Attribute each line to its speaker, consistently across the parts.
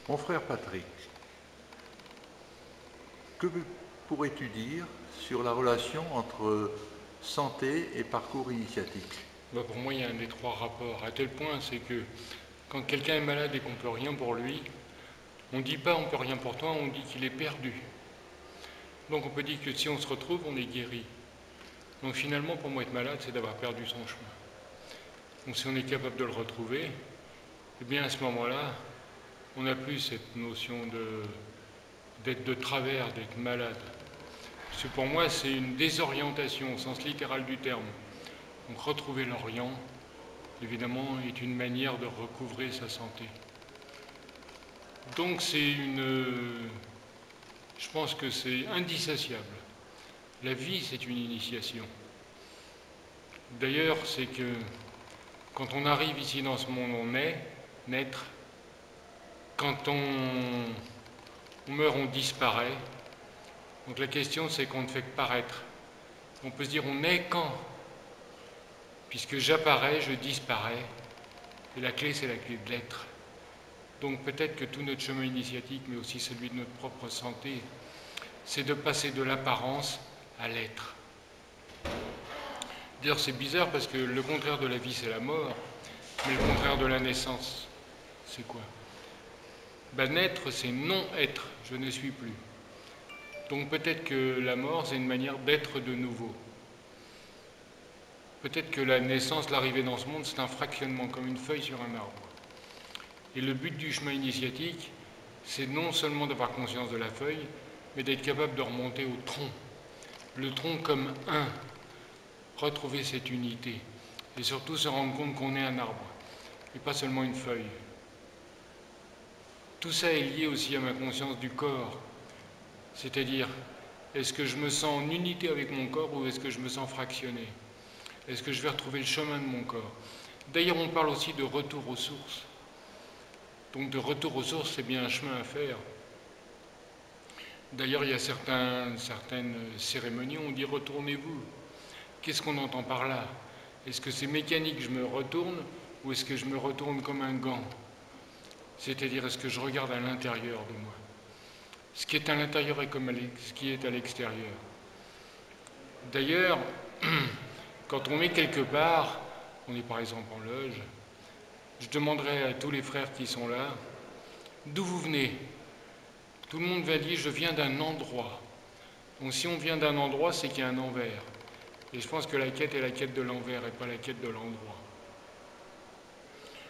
Speaker 1: Mon frère Patrick, que pourrais-tu dire sur la relation entre santé et parcours initiatique?
Speaker 2: Pour moi, il y a un des trois rapports. À tel point, c'est que quand quelqu'un est malade et qu'on ne peut rien pour lui, on ne dit pas on ne peut rien pour toi, on dit qu'il est perdu. Donc on peut dire que si on se retrouve, on est guéri. Donc finalement, pour moi, être malade, c'est d'avoir perdu son chemin. Donc si on est capable de le retrouver, eh bien à ce moment-là, on n'a plus cette notion d'être de travers, d'être malade. Parce que pour moi, c'est une désorientation au sens littéral du terme. Donc retrouver l'Orient, évidemment, est une manière de recouvrer sa santé. Donc je pense que c'est indissociable. La vie, c'est une initiation. D'ailleurs, c'est que quand on arrive ici dans ce monde, on est, naître. Quand on meurt, on disparaît. Donc la question, c'est qu'on ne fait que paraître. On peut se dire, on est quand? Puisque j'apparais, je disparais. Et la clé, c'est la clé de l'être. Donc peut-être que tout notre chemin initiatique, mais aussi celui de notre propre santé, c'est de passer de l'apparence à l'être. D'ailleurs, c'est bizarre parce que le contraire de la vie, c'est la mort, mais le contraire de la naissance, c'est quoi? Naître, c'est non-être, je ne suis plus. Donc peut-être que la mort, c'est une manière d'être de nouveau. Peut-être que la naissance, l'arrivée dans ce monde, c'est un fractionnement, comme une feuille sur un arbre. Et le but du chemin initiatique, c'est non seulement d'avoir conscience de la feuille, mais d'être capable de remonter au tronc. Le tronc comme un, retrouver cette unité. Et surtout se rendre compte qu'on est un arbre, et pas seulement une feuille. Tout ça est lié aussi à ma conscience du corps. C'est-à-dire, est-ce que je me sens en unité avec mon corps ou est-ce que je me sens fractionné? Est-ce que je vais retrouver le chemin de mon corps? D'ailleurs, on parle aussi de retour aux sources. Donc de retour aux sources, c'est bien un chemin à faire. D'ailleurs, il y a certaines cérémonies où on dit retournez-vous. Qu'est-ce qu'on entend par là? Est-ce que c'est mécanique, je me retourne, ou est-ce que je me retourne comme un gant? C'est-à-dire, est-ce que je regarde à l'intérieur de moi? Ce qui est à l'intérieur est comme ce qui est à l'extérieur. D'ailleurs, quand on est quelque part, on est par exemple en loge, je demanderai à tous les frères qui sont là, d'où vous venez? Tout le monde va dire, je viens d'un endroit. Donc si on vient d'un endroit, c'est qu'il y a un envers. Et je pense que la quête est la quête de l'envers et pas la quête de l'endroit.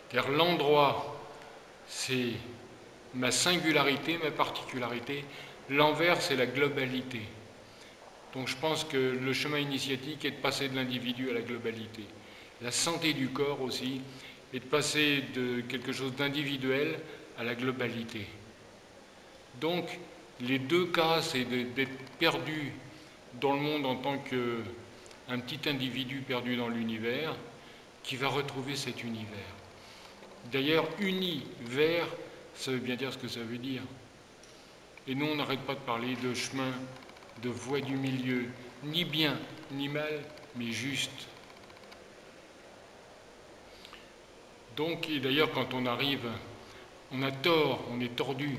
Speaker 2: Car l'endroit, c'est ma singularité, ma particularité. L'envers, c'est la globalité. Donc je pense que le chemin initiatique est de passer de l'individu à la globalité. La santé du corps aussi est de passer de quelque chose d'individuel à la globalité. Donc les deux cas, c'est d'être perdu dans le monde en tant qu'un petit individu perdu dans l'univers qui va retrouver cet univers. D'ailleurs, univers, ça veut bien dire ce que ça veut dire. Et nous, on n'arrête pas de parler de chemin, de voie du milieu, ni bien, ni mal, mais juste. Donc, et d'ailleurs, quand on arrive, on a tort, on est tordu,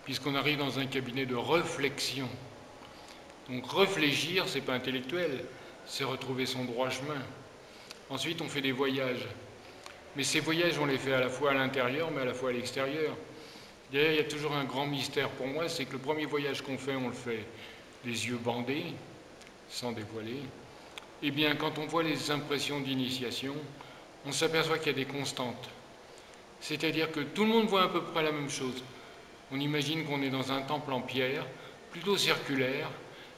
Speaker 2: puisqu'on arrive dans un cabinet de réflexion. Donc, réfléchir, c'est pas intellectuel, c'est retrouver son droit chemin. Ensuite, on fait des voyages. Mais ces voyages, on les fait à la fois à l'intérieur, mais à la fois à l'extérieur. D'ailleurs, il y a toujours un grand mystère pour moi, c'est que le premier voyage qu'on fait, on le fait les yeux bandés, sans dévoiler. Eh bien, quand on voit les impressions d'initiation, on s'aperçoit qu'il y a des constantes. C'est-à-dire que tout le monde voit à peu près la même chose. On imagine qu'on est dans un temple en pierre, plutôt circulaire,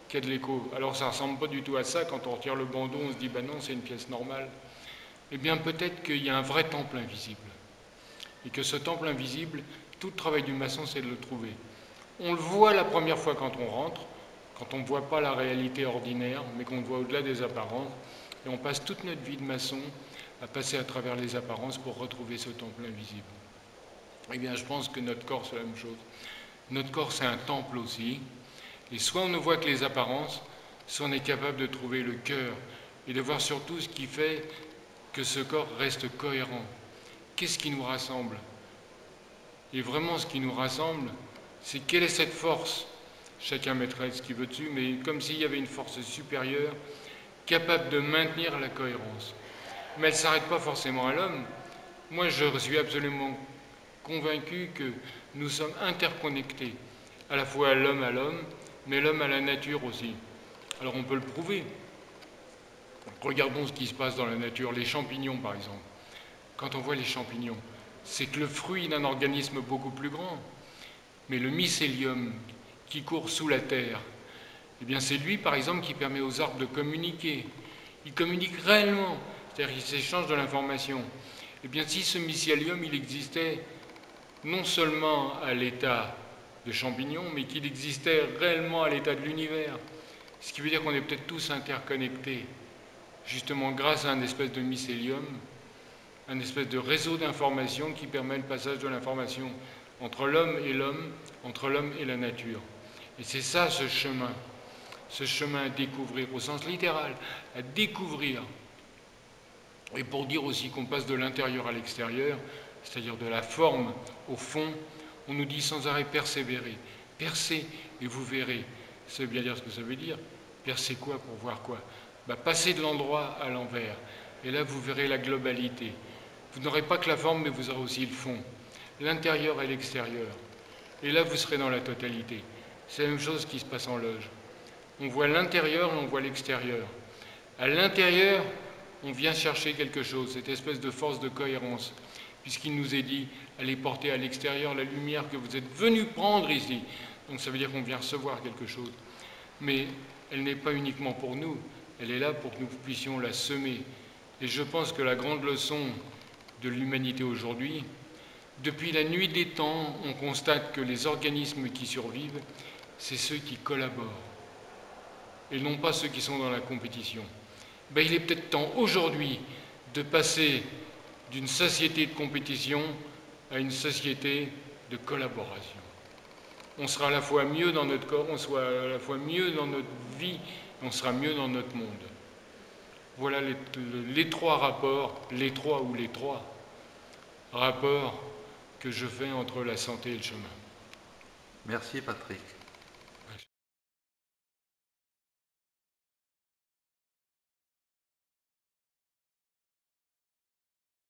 Speaker 2: qu'il y a de l'écho. Alors ça ne ressemble pas du tout à ça. Quand on retire le bandeau, on se dit, ben non, c'est une pièce normale. Eh bien, peut-être qu'il y a un vrai temple invisible. Et que ce temple invisible, tout le travail du maçon, c'est de le trouver. On le voit la première fois quand on rentre, quand on ne voit pas la réalité ordinaire, mais qu'on voit au-delà des apparences. Et on passe toute notre vie de maçon à passer à travers les apparences pour retrouver ce temple invisible. Eh bien, je pense que notre corps, c'est la même chose. Notre corps, c'est un temple aussi. Et soit on ne voit que les apparences, soit on est capable de trouver le cœur et de voir surtout ce qui fait que ce corps reste cohérent. Qu'est-ce qui nous rassemble? Et vraiment, ce qui nous rassemble, c'est quelle est cette force. Chacun mettrait ce qu'il veut dessus, mais comme s'il y avait une force supérieure capable de maintenir la cohérence. Mais elle ne s'arrête pas forcément à l'homme. Moi, je suis absolument convaincu que nous sommes interconnectés, à la fois à l'homme, mais l'homme à la nature aussi. Alors on peut le prouver. Regardons ce qui se passe dans la nature, les champignons par exemple. Quand on voit les champignons, c'est que le fruit d'un organisme beaucoup plus grand. Mais le mycélium qui court sous la terre, eh bien c'est lui par exemple qui permet aux arbres de communiquer. Ils communiquent réellement, c'est-à-dire qu'ils s'échangent de l'information. Eh bien si ce mycélium il existait non seulement à l'état de champignon, mais qu'il existait réellement à l'état de l'univers, ce qui veut dire qu'on est peut-être tous interconnectés, justement grâce à un espèce de mycélium, un espèce de réseau d'information qui permet le passage de l'information entre l'homme et la nature. Et c'est ça ce chemin à découvrir au sens littéral, à découvrir. Et pour dire aussi qu'on passe de l'intérieur à l'extérieur, c'est-à-dire de la forme au fond, on nous dit sans arrêt persévérer. Percez et vous verrez. Ça veut bien dire ce que ça veut dire. Percez quoi pour voir quoi? Passez de l'endroit à l'envers. Et là, vous verrez la globalité. Vous n'aurez pas que la forme, mais vous aurez aussi le fond. L'intérieur et l'extérieur. Et là, vous serez dans la totalité. C'est la même chose qui se passe en loge. On voit l'intérieur et on voit l'extérieur. À l'intérieur, on vient chercher quelque chose, cette espèce de force de cohérence, puisqu'il nous est dit, allez porter à l'extérieur la lumière que vous êtes venus prendre ici. Donc ça veut dire qu'on vient recevoir quelque chose. Mais elle n'est pas uniquement pour nous, elle est là pour que nous puissions la semer. Et je pense que la grande leçon de l'humanité aujourd'hui, depuis la nuit des temps, on constate que les organismes qui survivent, c'est ceux qui collaborent, et non pas ceux qui sont dans la compétition. Il est peut-être temps aujourd'hui de passer d'une société de compétition à une société de collaboration. On sera à la fois mieux dans notre corps, on sera à la fois mieux dans notre vie, on sera mieux dans notre monde. Voilà les trois rapports, les trois rapports que je fais entre la santé et le chemin.
Speaker 1: Merci Patrick.